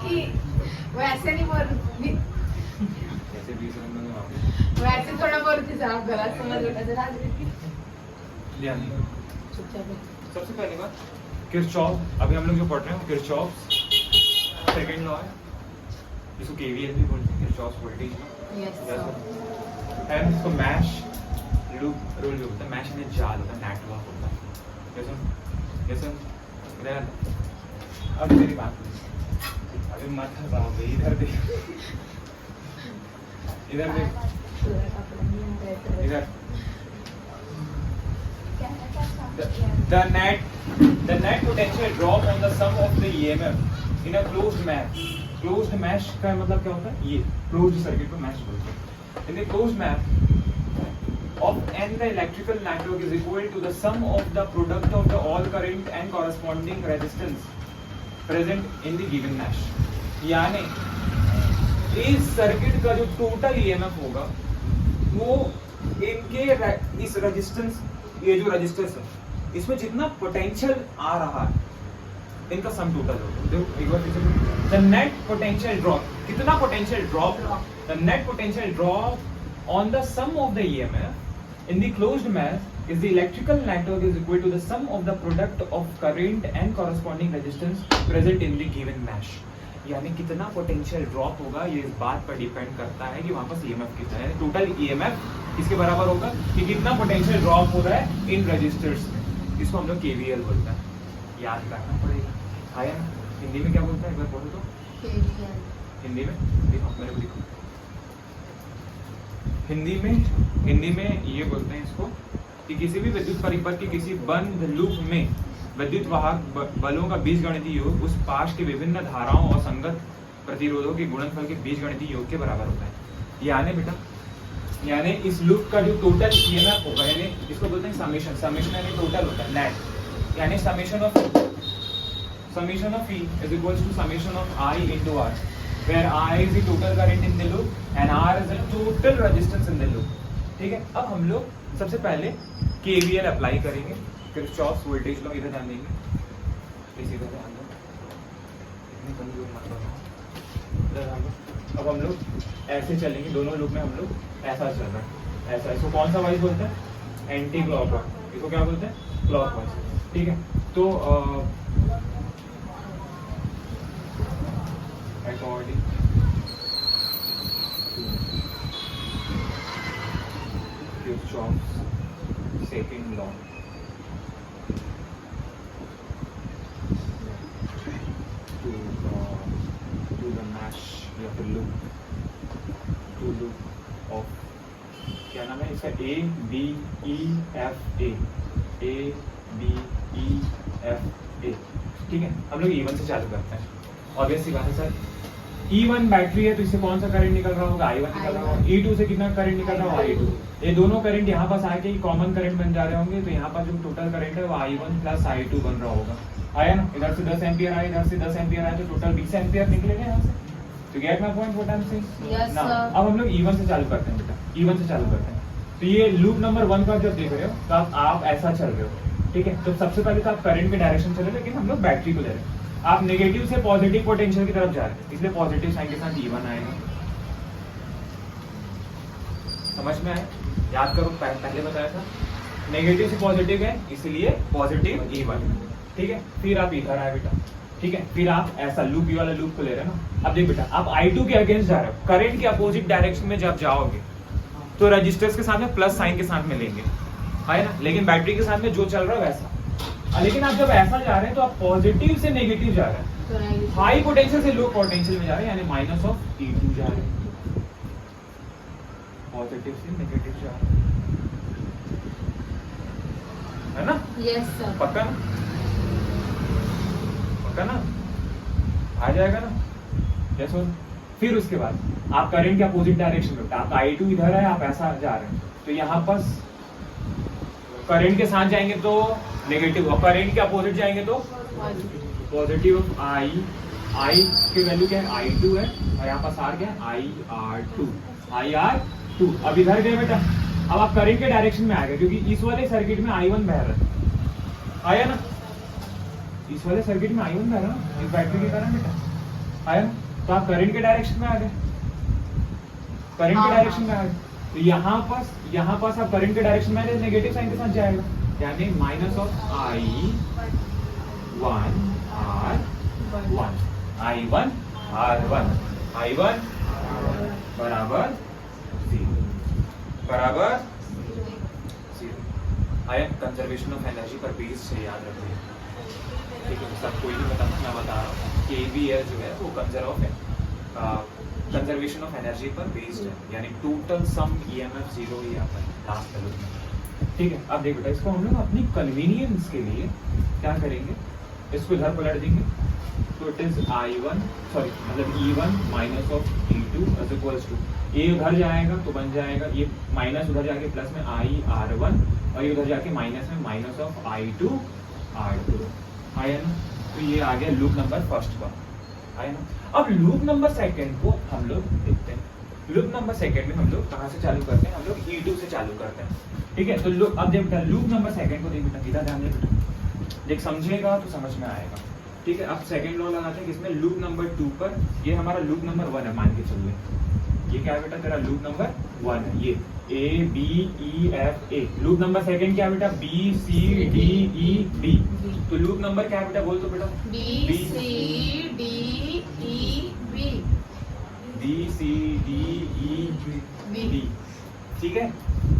कि वैसे नहीं बोल रही, कैसे 20 रन में वापस वैसे थोड़ा बोल रही थी साहब, गलत समझ लो नजर आ रही थी। ध्यान नहीं। चुपचाप सबसे पहली बात किरचॉफ, अभी हम लोग जो पढ़ रहे हैं किरचॉफ सेकंड लॉ है, इसको केवीएल भी बोलते हैं, Kirchhoff voltage law. Yes and इसको मैश लूप रूल जो होता है, मैश में जाल होता है, नेटवर्क होता है। जैसे अब मेरी बात अभी मत हंसाओ भाई, इधर देख, इधर देख, इधर the net potential drop on the sum of the EMF in a closed mesh. Closed mesh का मतलब क्या होता है? ये closed circuit को mesh बोलते हैं. In the closed mesh of n the electrical network is equal to the sum of the product of the all current and corresponding resistance present in the given mesh. यानी इस circuit का जो total EMF होगा वो इनके इस resistance, ये जो रेजिस्टेंस है इसमें जितना पोटेंशियल आ रहा है इनका सम टोटल होगा। देखो एक बार फिर से, द नेट पोटेंशियल ड्रॉप, कितना potential drop, the net potential drop on the sum of the EMF in the closed mesh is the electrical network is equal to the sum of the product of current and corresponding resistance present in the given mesh. यानी कितना potential drop होगा ये इस बात पर depend करता है कि वहां पर ईएमएफ कितना है, टोटल ईएमएफ इसके बराबर होगा कि कितना पोटेंशियल ड्रॉप हो रहा है इन रजिस्टर्स में। इसको हम लोग केवीएल बोलते हैं, याद करना पड़ेगा। आया ना? हिंदी में क्या बोलते हैं एक बार बोलो तो, हिंदी में देखो मेरे को देखो, हिंदी में ये बोलते हैं इसको कि किसी भी विद्युत परिपथ के किसी बंद लूप में विद्युत वाहक बलों का बीजगणितीय योग उस पाश के विभिन्न धाराओं और संगत प्रतिरोधों के गुणनफल के बीजगणितीय योग के बराबर होता है। यानी बेटा, यानी इस लूप का जो टोटल ईएमएफ होगा, यानी इसको बोलते हैं समेशन, समेशन यानी टोटल होता है नेट, यानी summation of E is equals to summation of I into R, where I is the total current in the loop and R is the total resistance in the loop। ठीक है, अब हम लोग सबसे पहले KVL अप्लाई करेंगे, Kirchhoff voltage law, इधर ध्यान देंगे, इसी तरह ध्यान दो, इतनी कमजोर मत बनाओ, इधर ध्यान दो। अब हम लोग ऐसे चलेंगे, दोनों लूप में हम लोग ऐसा चल रहा है, ऐसा, इसको कौन सा वाइज बोलते हैं? एंटी क्लॉकवाइज, इसको क्या बोलते हैं? क्लॉकवाइज। ठीक है, तो according to Kirchhoff's second law to the mesh, you have to loop of, क्या नाम है इसका, A B E F A, ठीक है। हम लोग E1 से चालू करते हैं, ऑब्वियस सी बात है सर, E1 बैटरी है तो इससे कौन सा करंट निकल रहा होगा? I1 निकल रहा होगा। E2 से कितना करंट निकल रहा होगा? I2। ये दोनों करंट यहाँ पास आके कॉमन करंट बन जा रहे होंगे, तो यहाँ पर जो टोटल करंट है वो I1 प्लस I2 बन रहा होगा। आया ना? इधर से 10 एम्पियर आया, इधर से 10 एम्पियर आया, तो टोटल 20 एम्पियर निकलेगा यहाँ से। तो gate my point what I am saying? Yes sir. अब हम लोग E1 से चालू करते हैं बेटा, E1 से चालू करते हैं। तो ये लूप नंबर 1 का जब देख रहे हो तो आप ऐसा चल रहे हो, ठीक है। तो सबसे पहले तो आप करंट के डायरेक्शन चले, लेकिन हम लोग बैटरी को ले रहे हैं, आप नेगेटिव से पॉजिटिव पोटेंशियल की तरफ जा रहे हैं, इसलिए पॉजिटिव साइन के साथ E1 आएगा। समझ में आया? याद करो, पहले बताया था नेगेटिव से पॉजिटिव है इसलिए पॉजिटिव E1, ठीक है। फिर आप इधर आए बेटा, ठीक है, फिर आप ऐसा लूप, ये वाला लूप को ले रहे हैं ना। अब देख बेटा, आप I2 के अगेंस्ट जा रहे हो, करंट के अपोजिट डायरेक्शन में जब जाओगे तो रजिस्टर्स के साथ में प्लस साइन के साथ में लेंगे, है ना, लेकिन बैटरी के साथ में जो चल रहा है वैसा। लेकिन आप जब ऐसा जा रहे हैं तो आप पॉजिटिव से नेगेटिव जा रहे हैं, हाई पोटेंशियल से लो पोटेंशियल में जा रहे हैं, यानी माइनस ऑफ E2 जा रहे हैं, पॉजिटिव से नेगेटिव जा रहे हैं, है ना? Yes sir. पक्का ना? पक्का ना? आ जाएगा ना? Yes sir. फिर उसके बाद आप करंट के अपोजिट डायरेक्शन में, आप I2 इधर है, आप ऐसा जा रहे हैं, तो यहाँ पर करंट के साथ जाएंगे तो नेगेटिव, और करंट के अपोजिट जाएंगे तो पॉजिटिव ऑफ I की वैल्यू क्या है? I2 है, और यहाँ पास R क्या है? IR2। अब इधर गए बेटा, अब आप करंट के डायरेक्शन में आ गए, क्योंकि इस वाले सर्किट में I1 बह रहा है, आया ना? इस वाले सर्किट में I1 बह रहा है, इस बैटरी के कारण बेटा, आया? तो आप करंट के डायरेक्शन में आ गए, करंट के डायरेक्शन में आ गए। तो यहाँ पास आप करंट के डायरेक्शन में आए, नेगेटिव साइन के साथ जाएगा, यानी माइनस ऑफ I1 R1 बराबर 0। I am conservation of energy पर बेस्ड से याद रखिए, ठीक है? सब कोई नहीं बता, मैं बता रहा हूँ KVL जो है वो कंजर्वेशन ऑफ एनर्जी पर बेस्ड है, यानी टोटल सम EMF 0 ही आता है लास्ट वैल्यू में, ठीक है? अब देख बेटा, इसको हम लोग अपनी कन्वीनियंस के लिए क्या करेंगे, इसको इधर पलट देंगे, तो it is E1 minus of E2 is equals to, ये उधर जाएगा तो बन जाएगा, ये माइनस उधर जाके प्लस में IR1 और ये उधर जाके माइनस में माइनस ऑफ I2 R2 आया ना? तो ये आ गया लूप नंबर फर्स्ट का, आया ना? अब लूप नंबर सेकंड को हम लोग देखते हैं। लूप नंबर सेकंड में हम लोग कहाँ से चालू करते हैं, हम लोग E2 से चालू करते हैं, ठीक है? तो अब देख बेटा, लूप नंबर सेकंड को देख बेटा, इधर ध्यान दे बेटा, देख समझेगा तो समझ में आएगा, ठीक है? अब सेकंड लॉ लगाते हैं किसमें, लूप नंबर 2 पर। ये हमारा लूप नंबर 1 है, मान के चलिए, ये क्या है बेटा, तेरा लूप नंबर 1 है, ये ABEFA। लूप नंबर सेकंड क्या है बेटा, BCDED। तो लूप नंबर क्या है बेटा, बोल तो बेटा, BCDEB। ठीक है?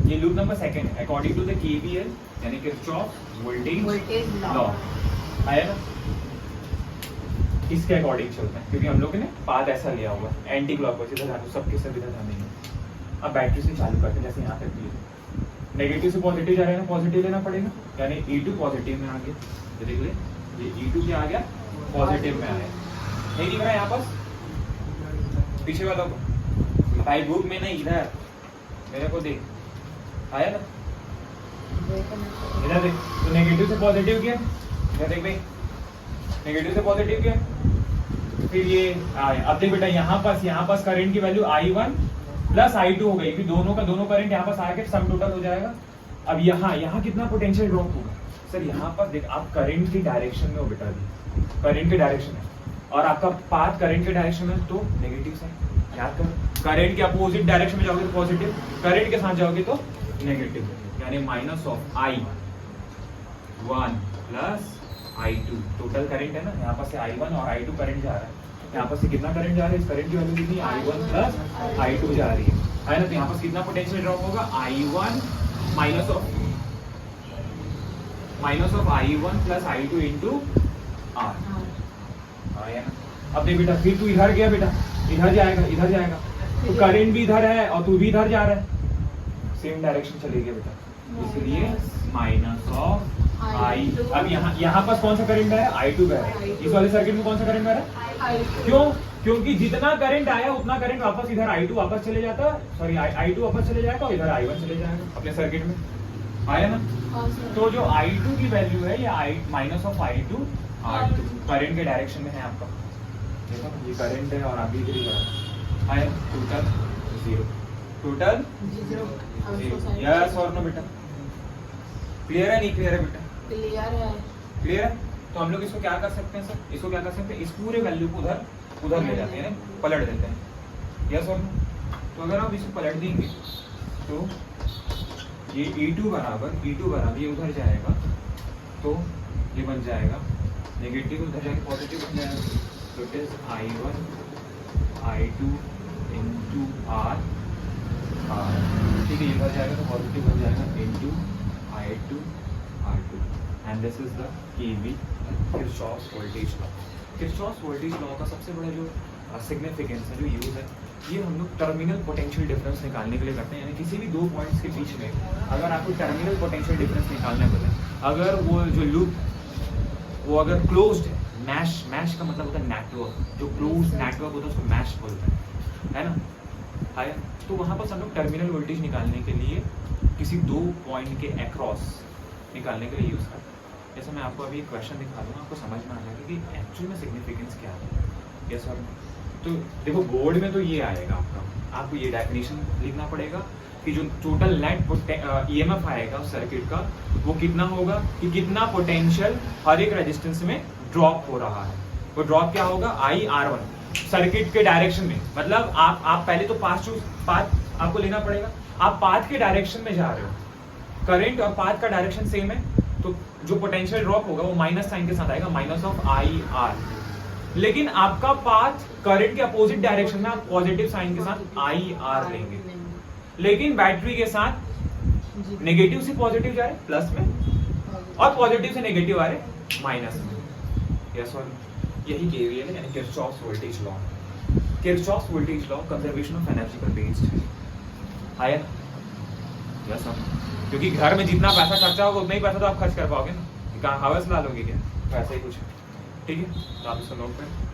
ये लूप नंबर सेकंड है अकॉर्डिंग टू द KVL, यानी किरचॉफ वोल्टेज लॉ, आया ना? इसके अकॉर्डिंग चलते हैं, क्योंकि हम लोग ने पाथ ऐसा लिया हुआ है एंटी क्लॉकवाइज, इधर जाने सबके सब इधर जाने। अब बैटरी से चालू करते हैं, जैसे यहाँ तक दिए, नेगेटिव से पॉजिटिव जा रहे हैं ना, पॉजिटिव लेना पड़ेगा, यानी E2 पॉजिटिव में आ गया, तो देख ले, ये E2 क्या आ गया, पॉजिटिव में आया, नहीं दिख रहा है यहाँ पर पीछे वाला को, भाई बुक में नहीं, इधर मेरे को देख, आया ना? इधर देख, तो नेगेटिव से पॉजिटिव किया, इधर देख भाई, नेगेटिव से पॉजिटिव किया, फिर ये आया। अब देख बेटा, यहाँ पास करंट की वैल्यू I1 प्लस I2 हो गई, फिर दोनों करंट यहाँ पास आके सम टोटल हो जाएगा। अब यहाँ कितना पोटेंशियल ड्रॉप होगा सर, यहाँ पर देख, आप करंट की डायरेक्शन में हो बेटा, करंट की डायरेक्शन है, और आपका पाथ करंट के डायरेक्शन में, तो नेगेटिव साइन याद कर, करंट के अपोजिट डायरेक्शन में जाओगे तो पॉजिटिव, करंट के साथ जाओगे तो नेगेटिव, यानी minus of I1 plus I2। Total current है ना, यहाँ पर से I1 और I2 करंट जा रहा है, यहाँ पर से कितना करंट जा रहा है, इस करंट की वैल्यू कितनी, I1 प्लस I2 जा रही है ना? तो यहाँ पर कितना पोटेंशियल ड्रॉप होगा, I1 minus of I1 plus I2 into R, आया ना? अब देख बेटा, फिर तू इधर गया बेटा, इधर जाएगा, तो करंट भी इधर है और तू भी इधर जा रहा है, सेम डायरेक्शन चलेगी बेटा, इसलिए माइनस ऑफ I2। अब यहाँ पास कौन सा करंट है, I2 का है, इस वाले सर्किट में कौन सा करंट आ रहा है, क्यों? क्योंकि जितना करंट आया उतना करंट वापस इधर I2 वापस चले जाता, सॉरी I2 वापस चले जाएगा और इधर I1 चले जाएगा अपने सर्किट में, आया ना? तो जो I2 की वैल्यू है ये minus of I2 R2 current के डायरेक्शन में है आपका, देखो ये करंट है और अभी इधर आया, टोटल 0, यस और नो बेटा? क्लियर है, नहीं क्लियर है बेटा? क्लियर है। तो हम लोग इसको क्या कर सकते हैं सर, इसको क्या कर सकते हैं, इस पूरे वैल्यू को उधर ले जाते हैं, पलट देते हैं, यस और नो? तो अगर आप इसको पलट देंगे तो ये E2 बराबर ये उधर जाएगा, तो ये बन जाएगा नेगेटिव, उधर जाके पॉजिटिव बन जाएगा, तो it is I1 I2 into R, ठीक है? इधर जाएगा तो पॉजिटिव बन जाएगा into I2 R2, and this is the Kirchhoff's voltage law. Kirchhoff's voltage law का सबसे बड़ा जो सिग्निफिकेंस है, जो यूज है, ये हम लोग टर्मिनल पोटेंशियल डिफरेंस निकालने के लिए करते हैं, यानी किसी भी दो पॉइंट्स के बीच में अगर आपको टर्मिनल पोटेंशियल डिफरेंस निकालना बोले, अगर वो जो लूप वो अगर क्लोज्ड है, मैश का मतलब होता है नेटवर्क, जो क्लोज नेटवर्क होता है उसको मैश बोलते हैं, है ना? है, तो वहाँ पर हम लोग टर्मिनल वोल्टेज निकालने के लिए किसी दो पॉइंट के अक्रॉस निकालने के लिए यूज़ करते हैं। जैसे मैं आपको अभी एक क्वेश्चन दिखा दूँगा, आपको समझ में आ जाएगा कि एक्चुअल में सिग्निफिकेंस क्या है। Yes sir? तो देखो बोर्ड में तो ये आएगा आपको ये डेफिनेशन लिखना पड़ेगा कि जो टोटल नेट EMF आएगा उस सर्किट का वो कितना होगा, कि कितना पोटेंशियल हर एक रेजिस्टेंस में ड्रॉप हो रहा है। वो ड्रॉप क्या होगा, IR1 सर्किट के डायरेक्शन में, मतलब आप पहले तो पाथ आपको लेना पड़ेगा। आप पाथ के डायरेक्शन में जा रहे हो, करंट और पाथ का डायरेक्शन सेम है, तो जो पोटेंशियल ड्रॉप होगा वो माइनस साइन के साथ आएगा, माइनस ऑफ आई आर। लेकिन आपका पाथ करंट के अपोजिट डायरेक्शन में आप पॉजिटिव साइन के साथ आई आर लेंगे, लेकिन बैटरी के साथ नेगेटिव से पॉजिटिव जा रहे प्लस में और पॉजिटिव से नेगेटिव आ रहे माइनस में। यस और यही केवीएल है, यानी Kirchhoff's voltage law. Kirchhoff's voltage law conservation of energy पर बेस्ड है। आया ना? यस और क्योंकि घर में जितना पैसा खर्चा होगा उतना ही पैसा तो आप खर्च कर पाओगे ना, कहाँ हवस ला लोगे क्या? तो ऐसा ही कुछ है, ठीक है? तो आप इसको नोट करें।